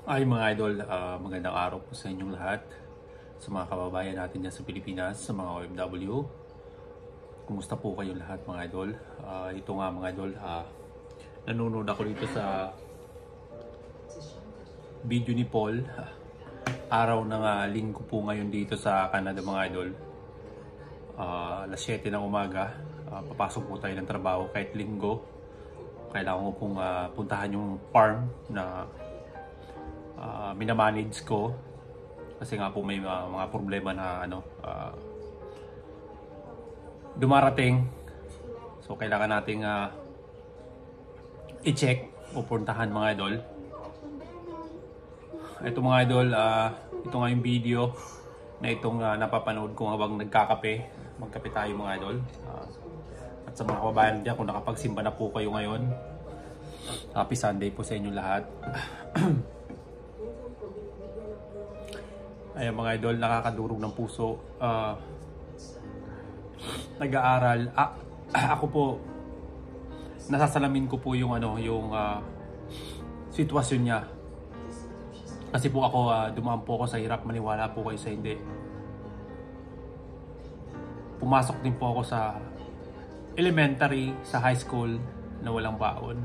Ay mga idol, magandang araw po sa inyong lahat. Sa mga kababayan natin dyan sa Pilipinas, sa mga OFW. Kumusta po kayo lahat mga idol? Ito nga mga idol, nanonood ako dito sa video ni Paul. Araw ng linggo po ngayon dito sa Canada mga idol. Alas 7 ng umaga, papasok po tayo ng trabaho kahit linggo. Kailangan ko pong puntahan yung farm na minamanage ko kasi nga po may mga problema na dumarating, so kailangan nating i-check o puntahan mga idol. Ito mga idol, ito nga yung video na itong napapanood ko habang magkape tayo mga idol. At sa mga kababayan dyan, kung nakapagsimba na po kayo ngayon, happy Sunday po sa inyo lahat. Ayan mga idol, nakakadurog ng puso. Nag-aaral. Ako po, nasasalamin ko po yung sitwasyon niya. Kasi po ako, dumaan po ako sa hirap, maniwala po kayo sa hindi. Pumasok din po ako sa elementary, sa high school na walang baon.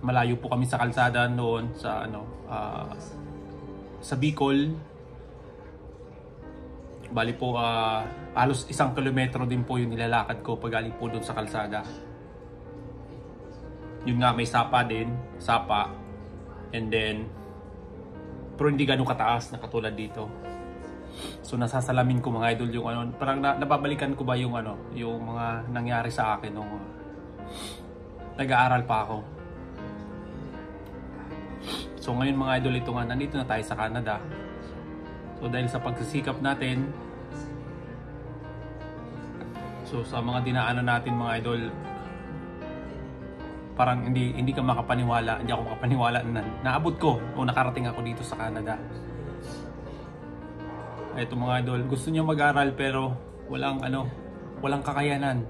Malayo po kami sa kalsada noon sa Bicol. Bali po halos 1 kilometro din po yung nilalakad ko pag galing po doon sa kalsada. Yun nga, may sapa din, and then pero hindi ganun kataas na katulad dito. So nasasalamin ko mga idol yung parang nababalikan ko ba yung yung mga nangyari sa akin nung nag-aaral pa ako. So ngayon mga idol, ito nga, nandito na tayo sa Canada. So dahil sa pagsisikap natin, so sa mga dinaanan natin mga idol, parang hindi ka makapaniwala, hindi ako makapaniwala na naabot ko o nakarating ako dito sa Canada. Ito mga idol, gusto niyo mag-aral pero walang kakayanan,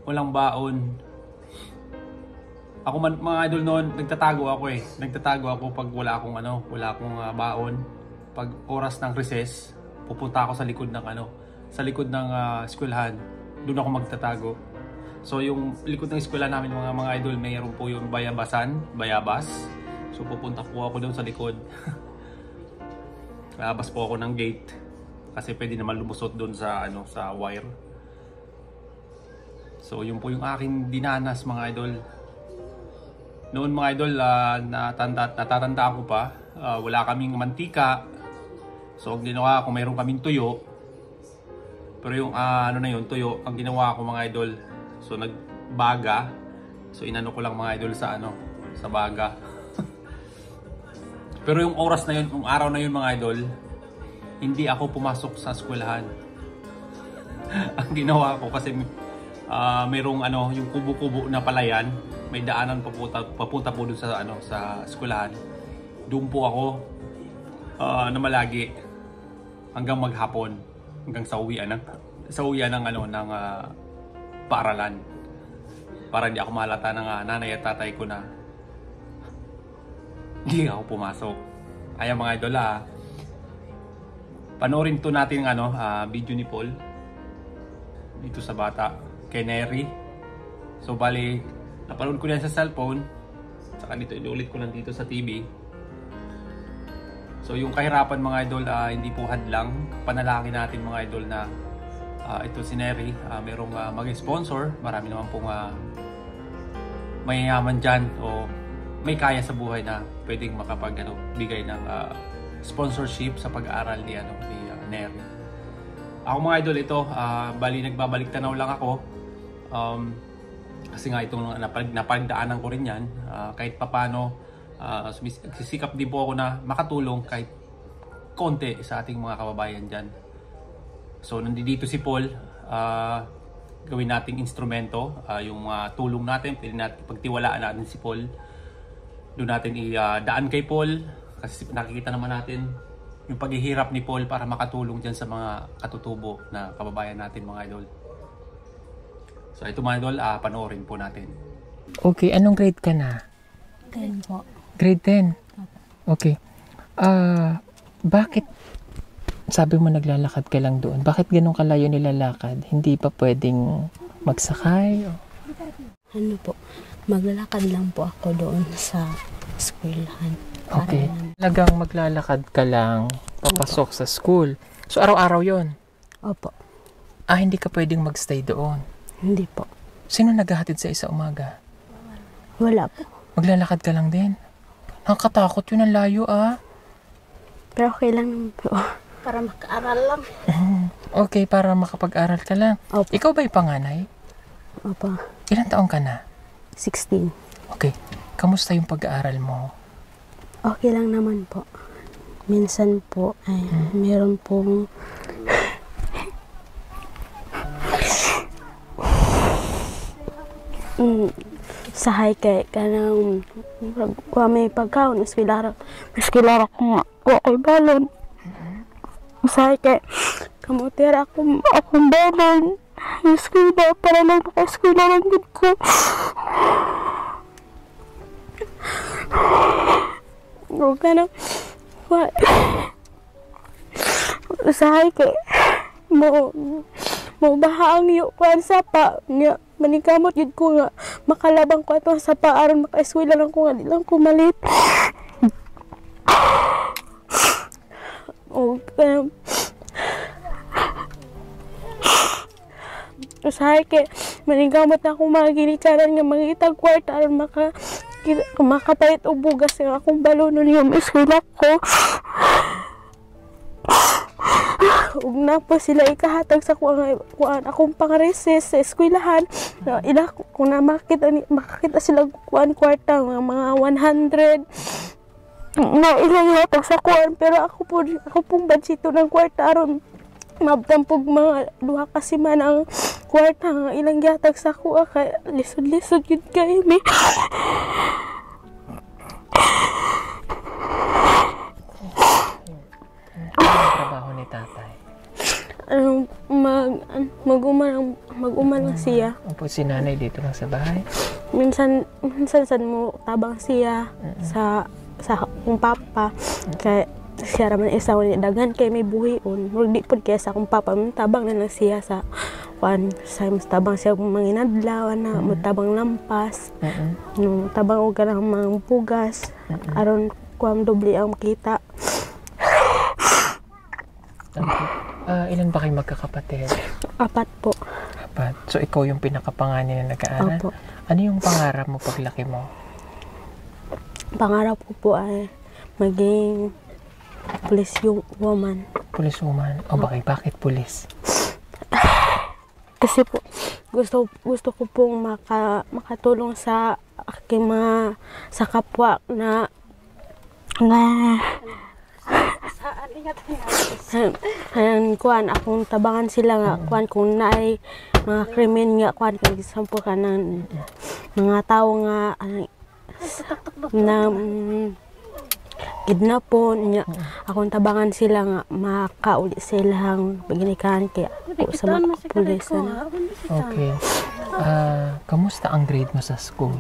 walang baon. Ako mga idol noon, nagtatago ako pag wala akong baon. Pag oras ng recess, pupunta ako sa likod ng eskwelahan. Doon ako magtatago. So yung likod ng eskwela namin mga idol, mayroon po yung bayabas. So pupunta po ako doon sa likod. Lalabas po ako ng gate kasi pwede naman lumusot doon sa wire. So yun po yung aking dinanas mga idol. Noon mga idol, natatandaan ko pa, wala kaming mantika. So ang ginawa ko, mayroon kaming tuyo. Pero yung tuyo, ang ginawa ko mga idol, so nagbaga. So inano ko lang mga idol sa baga. Pero yung oras na yun, yung araw na yun mga idol, hindi ako pumasok sa eskwelahan. Ang ginawa ko kasi mayroong yung kubo-kubo na palayan, may daanan papunta po dun sa eskwelahan. Doon po ako namalagi hanggang maghapon, hanggang sa uwian ng paaralan, para hindi ako malata ng nanay at tatay ko na hindi ako pumasok. Ayan mga idol, panoorin to natin video ni Paul dito sa bata kay Neri. So bali, napanood ko yan sa cellphone, saka dito inulit ko lang dito sa TV. So yung kahirapan mga idol, hindi po hadlang. Panalangin natin mga idol na ito si Neri, merong mag-sponsor. Marami naman pong mayayaman dyan o may kaya sa buhay na pwedeng bigay ng sponsorship sa pag-aaral ni Neri. Ako mga idol, ito bali nagbabalik tanaw lang ako. Kasi nga itong napagdaanan ko rin yan, kahit papano sisikap din po ako na makatulong kahit konti sa ating mga kababayan dyan. So nandito si Paul, gawin nating instrumento, yung tulong natin, pwede natin pagtiwalaan natin si Paul. Doon natin idaan kay Paul kasi nakikita naman natin yung paghihirap ni Paul para makatulong dyan sa mga katutubo na kababayan natin mga idol. So ito mga idol, panoorin po natin. Okay, anong grade ka na? 10 po. Grade 10? Okay. Bakit sabi mo naglalakad ka lang doon? Bakit ganun kalayo nilalakad? Hindi pa pwedeng magsakay? Ano po, maglalakad lang po ako doon sa eskwelahan. Okay. Talagang maglalakad ka lang papasok sa school. So, araw-araw yon. Opo. Hindi ka pwedeng magstay doon. Hindi po. Sino naghahatid sa umaga? Wala po. Maglalakad ka lang din? Nakakatakot yun, ang layo Pero okay lang naman po. Para makaaral lang. Okay, para makapag-aral ka lang. Opo. Ikaw ba'y panganay? Opo. Ilang taong ka na? 16. Okay. Kamusta yung pag-aaral mo? Okay lang naman po. Minsan po ay meron pong sahay kay kanang may pagkaon eskwela ko nga okay balon sahay kay kamutera akong balon eskwela para lang maka-eskwela lang din ko o kanang usahay kay mo bahaang yung kuan sa pa nga manikamot yun ko nga makalabang ko ato sa pa aron maka-eskwela lang ko nga di lang ko malit o usahay kay manikamot na akong mga ginikaran nga mangitag kwarta aron makapalit og bugas nga akong balonon yung eskwela ko ug na po sila ikahatag sa kuan akong pang-recess sa eskwelahan ila kung na makakita sila kuan kwarta nga mga 100 na ilang ihatag sa kuan pero ako pong badsito ng kwarta aron mabtampog mga duha ka semana ang kwarta nga ilang gihatag sa kuha kay lisod-lisod yun kay mi Trabaho ni tatay? mag-uma lang siya. Opo, si nanay dito lang sa bahay? Minsan mo tabang siya sa akong papa. Kay siya raman isa ni daghan kay may buhion. Murag di pud kay sa akong papa tabang na lang siya sa sa tabang siya manginadlaw na tabang lampas. No tabang og kanang mga pugas aron kuam doble ang makita. Ilan ba kayo magkakapatid? 4 po. 4. So, ikaw yung pinakapanganay na nag-aaral? Opo. Ano yung pangarap mo paglaki mo? Pangarap ko po ay maging police woman. Police woman? O bakit police? Kasi po, gusto ko pong makatulong sa aking sa kapwa na kuan akong tabangan sila nga kuan kung naay mga krimen nga kuan kay example kanang mga tao nga na kidnapon nya akong tabangan sila nga makauli silang paginikahan kay ako sa mga pulis na. Okay. Kamusta ang grade mo sa school?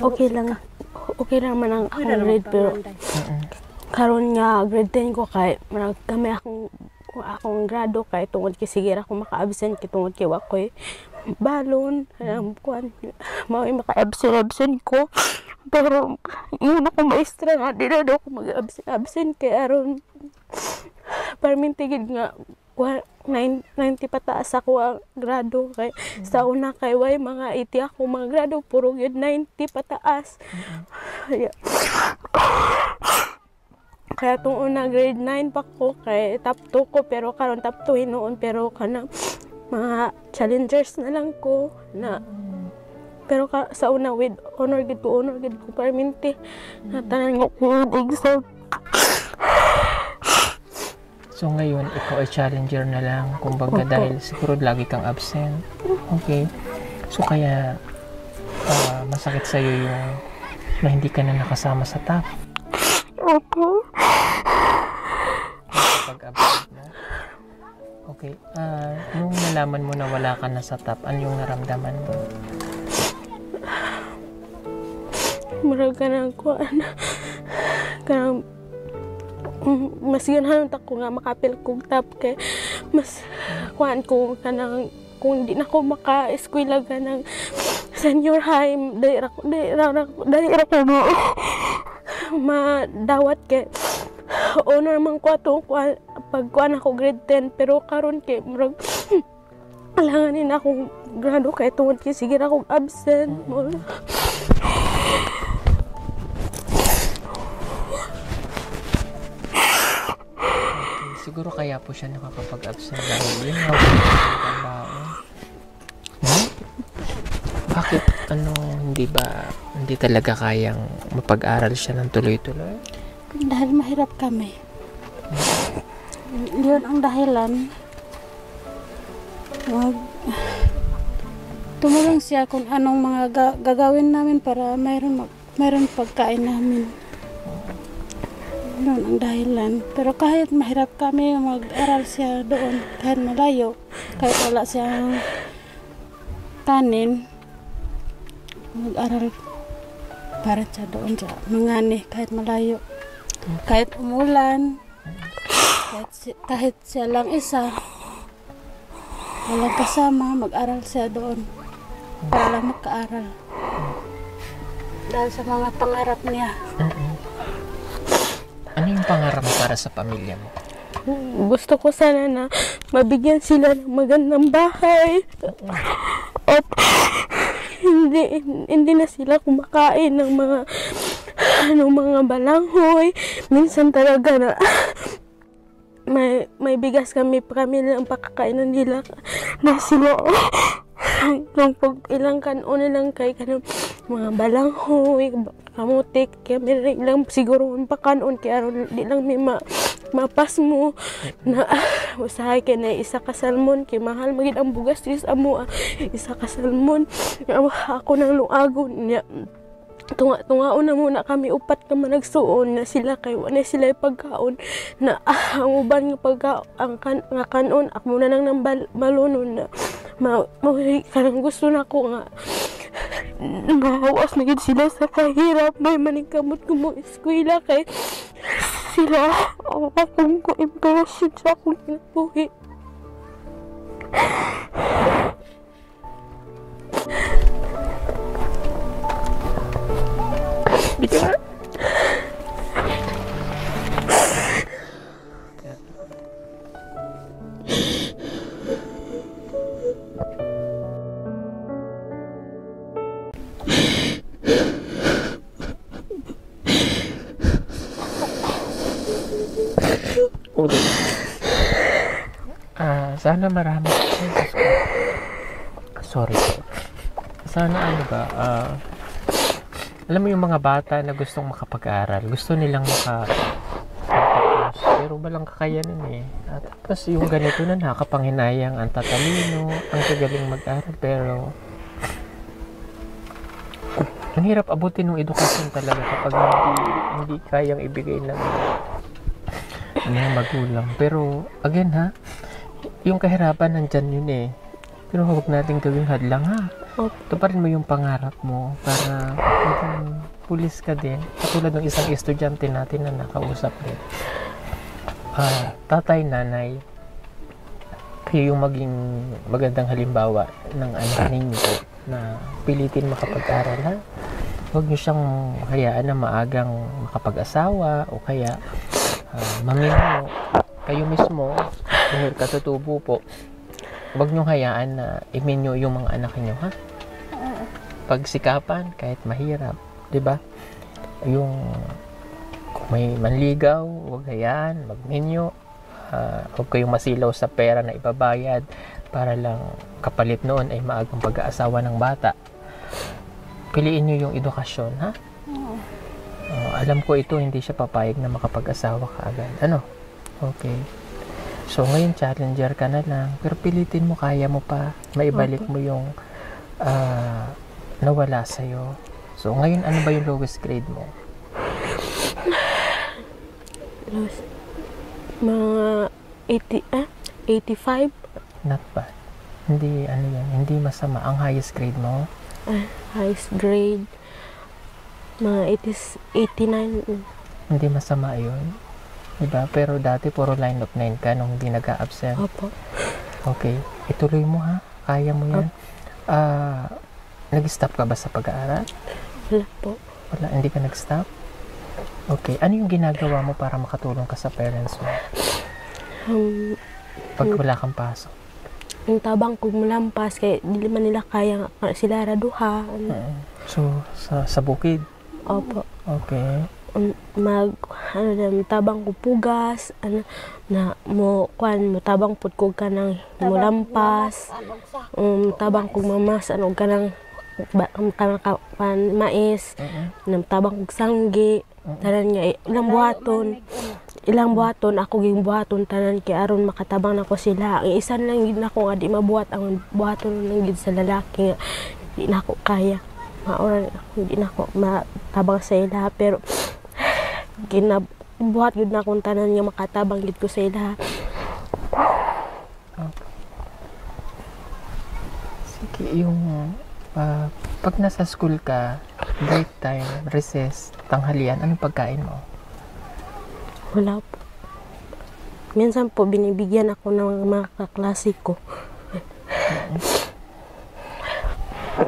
Okay lang man ang akong grade pero karon nga grade 10 ko kay marag kami akong grado kay tungod kay sige ra ako maka-absent kay tungod kay wa koy balon kuan mao maka-absent ko pero yun ako maestra nga di na ako mag-absent kay aron permintigid nga 90 pataas ako ang grado kay sa una kay way mga 80 ako mga grado puro gyud 90 pataas. Kaya itong una grade 9 pa ko kay top 2 ko pero karon top 2 hinuon pero kanang mga challengers na lang ko na pero sa una with honor gid ko perminti na tanan ko exam. So ngayon ikaw ay challenger na lang kumbaga dahil siguro lagi kang absent. Okay. So kaya masakit sa iyo yung na hindi ka na nakasama sa top. Opo. Pag-absent mo. Okay. Nung nalaman mo na wala ka na sa top, ano yung naramdaman mo? murag ka ng kuan. Kanang mas ganahan ta ko nga makapil kog top kay mas kuan ko kanang kung di na ko maka-eskwela ka ng senior high, dahil ako madawat kay honor man ko ato pagkuan ako grade 10 pero karon kay murag alanganin akong grado kay tungod kay sige ra akong absent mo. Siguro kaya po siya nakakapag-absent dahil yun nga bakit hindi talaga kayang mapag-aral siya ng tuloy-tuloy? Dahil mahirap kami. Yun ang dahilan. Tumulong siya kung anong mga gagawin namin para mayroon pagkain namin. Yun ang dahilan. Pero kahit mahirap kami, mag-aral siya doon. Kahit malayo. Kahit wala siyang kanin. Mag-aral para siya doon sa mangani. Kahit malayo. Kahit umulan. Kahit siya lang isa. Walang kasama. Mag-aral siya doon. Para lang makaaral. Dahil sa mga pangarap niya. Ano yung pangarap mo para sa pamilya mo? Gusto ko sana na mabigyan sila ng magandang bahay. At hindi na sila kumakain ng mga balanghoy. Minsan talaga na may bigas kami lang pakakainan nila na sila nung pag ilang kanon lang kay kanang mga balanghoy kamutik kaya may lang siguro pa kanon kaya di lang may mapas mo na usahay kay na isa ka salmon kay mahal magid ang bugas dis amo isa ka salmon ako nang luagon niya tunga-tungaon na muna kami upat ka managsuon na sila kay wala sila pagkaon na ang uban nga pagkaon nga kanon ako muna nang malunon na kanang gusto na ko nga mahawas na gid sila sa kahirap may maningkamot ko mo eskwela kay sila akong ko impression sa akong kinabuhi. Sana marami. Sorry. Sana alam mo yung mga bata na gustong makapag-aral, gusto nilang makapagtapos, pero walang kakayanin eh. At tapos yung ganito na nakakapanghinayang, ang tatalino, ang kagaling mag-aral, pero ang hirap abutin ng edukasyon talaga kapag hindi kayang ibigay ng magulang. Pero again yung kahirapan nandyan yun eh. Pero huwag natin gawing hadlang tuparin mo yung pangarap mo para maging pulis ka din. Katulad ng isang estudyante natin na nakausap din. Tatay, nanay, kayo yung maging magandang halimbawa ng anak ninyo na pilitin makapag-aral Huwag nyo siyang hayaan na maagang makapag-asawa o kaya mamino. Kayo mismo, dahil katutubo po, huwag nyo hayaan na iminyo yung mga anak nyo, Pagsikapan, kahit mahirap, di ba? Yung kung may manligaw, huwag hayaan, magminyo. Huwag kayong masilaw sa pera na ibabayad para lang kapalit noon ay maagang pag-aasawa ng bata. Piliin nyo yung edukasyon, alam ko ito, hindi siya papayag na makapag-asawa ka agad. Okay. So, ngayon, challenger ka na lang. Pero pilitin mo, kaya mo pa. Maibalik mo yung nawala sa'yo. So, ngayon, ano ba yung lowest grade mo? Mga 85. Not bad. Hindi, hindi masama. Ang highest grade mo? Highest grade Mga 80s, 89. Hindi masama yun. Diba? Pero dati puro line of 9 ka nung hindi nag-a-absent. Opo. Okay. Ituloy mo ha. Kaya mo yan. Nag-stop ka ba sa pag-aaral? Wala po. Wala. Hindi ka nag-stop? Okay. Ano yung ginagawa mo para makatulong ka sa parents mo? Pag wala kang pasok? Yung tabang kong mulampas, kaya di man nila kaya nga sila raduha. So, sa bukid? Opo. Okay. Tabang ko pugas, tabang pud ko ka ng mulampas, tabang ko mamas, ka ng mais, tabang ko sanggi, tanan nga, ilang buhaton, ako ging buhaton, tanan kay aron makatabang na ko sila. Ang isan lang gid nako nga di mabuhat, ang buhaton lang gid sa lalaki nga, di na ako kaya. Hindi na ako matabang sa ila, pero buhat yun na kung tanan nga makatabang gid ko sa ila. Sige, yung pag nasa school ka, break time, recess, tanghalian, anong pagkain mo? Wala po. Minsan po binibigyan ako ng mga kaklase ko.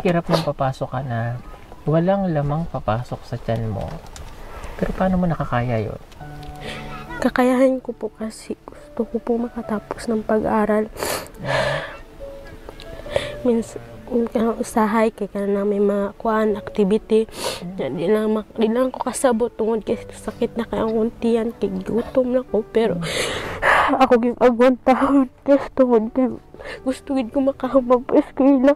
Hirap nang papasok ka na walang lamang papasok sa tiyan mo. Pero paano mo nakakaya yun? Kakayahin ko po kasi gusto ko po makatapos ng pag-aral. Minsan, usahay kay ka na may mga activity. Di lang ko kasabot tungod kay sakit na kay ang untian, kay gutom na ko. Pero ako yung agwantahon kasi tungod kay gusto ko makahubag pa eskwela.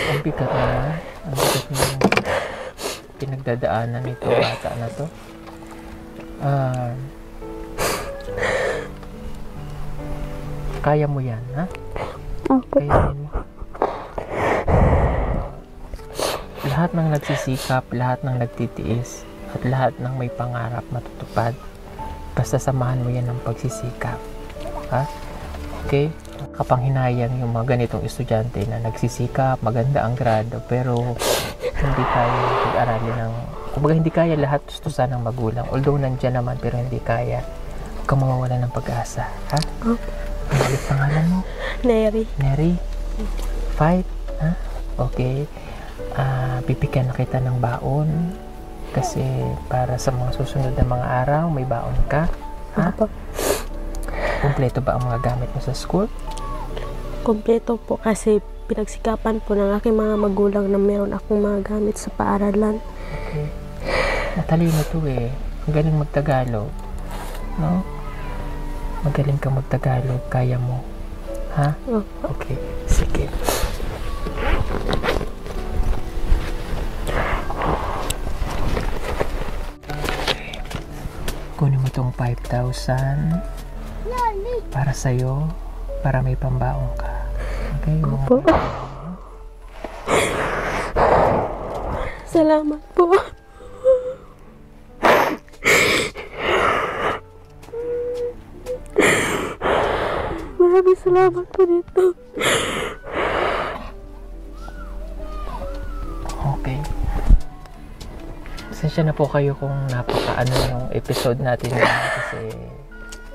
Ang bigat na. Ang bigat na pinagdadaanan nito bata na to. Kaya mo yan, ha? Kaya mo. Lahat ng nagsisikap, lahat ng nagtitiis, at lahat ng may pangarap matutupad. Basta samahan mo yan ng pagsisikap. Ha? Okay? Kapanghinayang yung mga ganitong estudyante na nagsisikap, maganda ang grado, pero hindi kaya pag-aralin ng... Kumbaga hindi kaya lahat gustusan ng magulang. Although nandiyan naman, pero hindi kaya. Huwag kang mawawala ng pag-asa. Ha? Ang ulit pangalan mo? Neri. Neri? Fight? Ha? Okay. Bibigyan na kita ng baon. Kasi para sa mga susunod na mga araw, may baon ka. Ha? Kompleto ba ang mga gamit mo sa school? Kompleto po kasi pinagsikapan po ng aking mga magulang na meron akong mga gamit sa paaralan. Okay. Matalino to eh. Magaling magtagalog. No? Magaling ka magtagalog. Kaya mo. Ha? Okay. Sige. Kunin mo tong 5,000 para sa'yo, para may pambaong ka. Okay? Opo. Salamat po. Maraming salamat po dito. Okay. Pasensya na po kayo kung napaka-ano yung episode natin kasi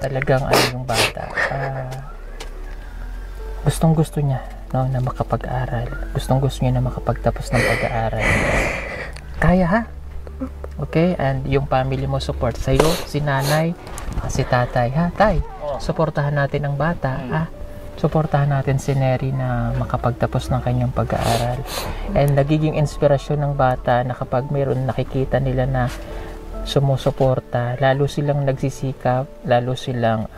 talagang yung bata. Gustong-gusto niya, no, na makapag-aral. Gustong-gusto niya na makapagtapos ng pag-aaral. Kaya ha? Okay? And yung family mo support sa'yo, si nanay, si tatay, ha? Tay, suportahan natin ang bata, ha? Suportahan natin si Neri na makapagtapos ng kanyang pag-aaral. And nagiging inspirasyon ng bata na kapag mayroon nakikita nila na sumusuporta, lalo silang nagsisikap, lalo silang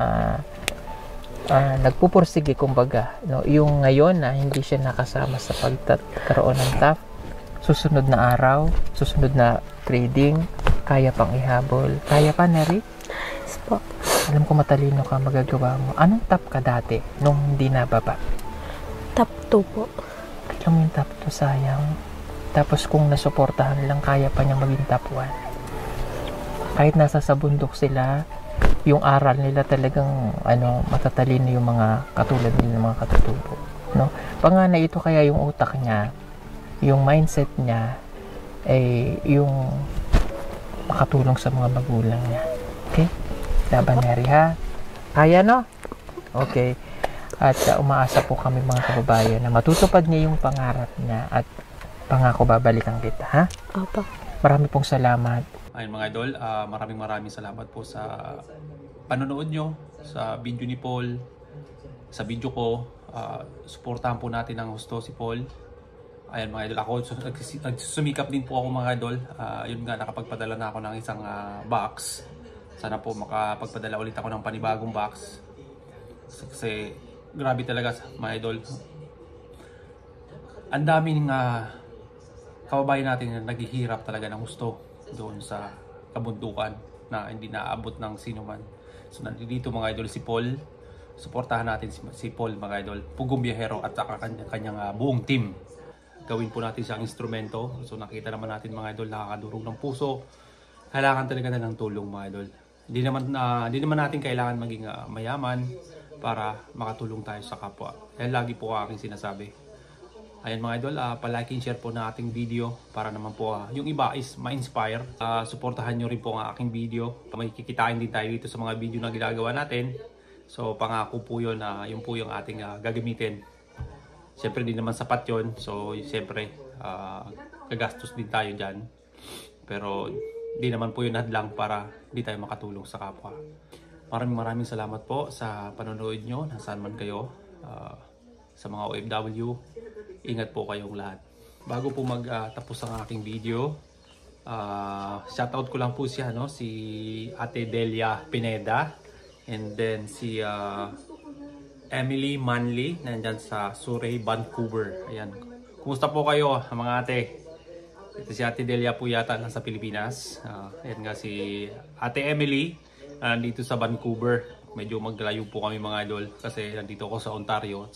nagpupursige kumbaga, no? Yung ngayon na hindi siya nakasama sa pagkaroon ng TAF, susunod na araw, susunod na grading, kaya pang ihabol. Kaya pa, Neri? Yes po. Alam ko matalino ka, magagawa mo. Anong TAF ka dati nung hindi nababa? Top 2 po. Kailan mo yung TAF 2, sayang. Tapos kung nasuportahan lang, kaya pa niyang maging TAF 1. Kahit nasa sa bundok sila, yung aral nila talagang matatalino yung mga katulad nila ng mga katutubo, no? Panganay ito kaya yung utak niya, yung mindset niya ay yung makatulong sa mga magulang niya. Okay? Laban Mary, ha? Kaya, no? Okay. At umaasa po kami mga kababayan na matutupad niya yung pangarap niya at pangako babalikan kita, ha? Opo. Marami pong salamat. Ayun mga idol, maraming salamat po sa panonood nyo sa video ni Paul, sa video ko. Suportahan po natin ang husto si Paul. Ayun mga idol, ako sumikap din po ako mga idol. Yun nga, nakapagpadala na ako ng isang box. Sana po makapagpadala ulit ako ng panibagong box. Kasi grabe talaga mga idol. Ang daming kababayan natin na naghihirap talaga ng husto doon sa kabundukan na hindi naabot ng sino man. So nandito mga idol si Paul. Suportahan natin si Paul mga idol, Pugong Biyahero at saka kanyang buong team. Gawin po natin siyang instrumento. So nakita naman natin mga idol, nakakadurog ng puso. Kailangan talaga na ng tulong mga idol. Hindi naman natin kailangan maging mayaman para makatulong tayo sa kapwa. Yan lagi po aking sinasabi. Ayan mga idol, palike and share po na ating video para naman po yung iba is ma-inspire. Suportahan nyo rin po ang aking video. May kikitain din tayo dito sa mga video na ginagawa natin. So pangako po yun na yun po yung ating gagamitin. Siyempre din naman sapat yun. So siyempre gagastos din tayo dyan. Pero di naman po yun hadlang para di tayo makatulong sa kapwa. Maraming salamat po sa panonood nyo. Nasaan man kayo. Sa mga OFW. Ingat po kayong lahat. Bago po magtapos ang aking video, shoutout ko lang po siya, no? Si Ate Delia Pineda, and then si Emily Manley, nandyan sa Surrey, Vancouver. Ayan. Kumusta po kayo mga ate? Ito si Ate Delia po yata nasa Pilipinas. Ayan nga si Ate Emily, nandito sa Vancouver. Medyo maglayo po kami mga idol kasi nandito ako sa Ontario.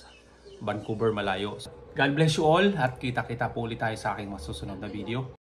Vancouver malayo. God bless you all at kita-kita po ulit tayo sa aking masusunod na video.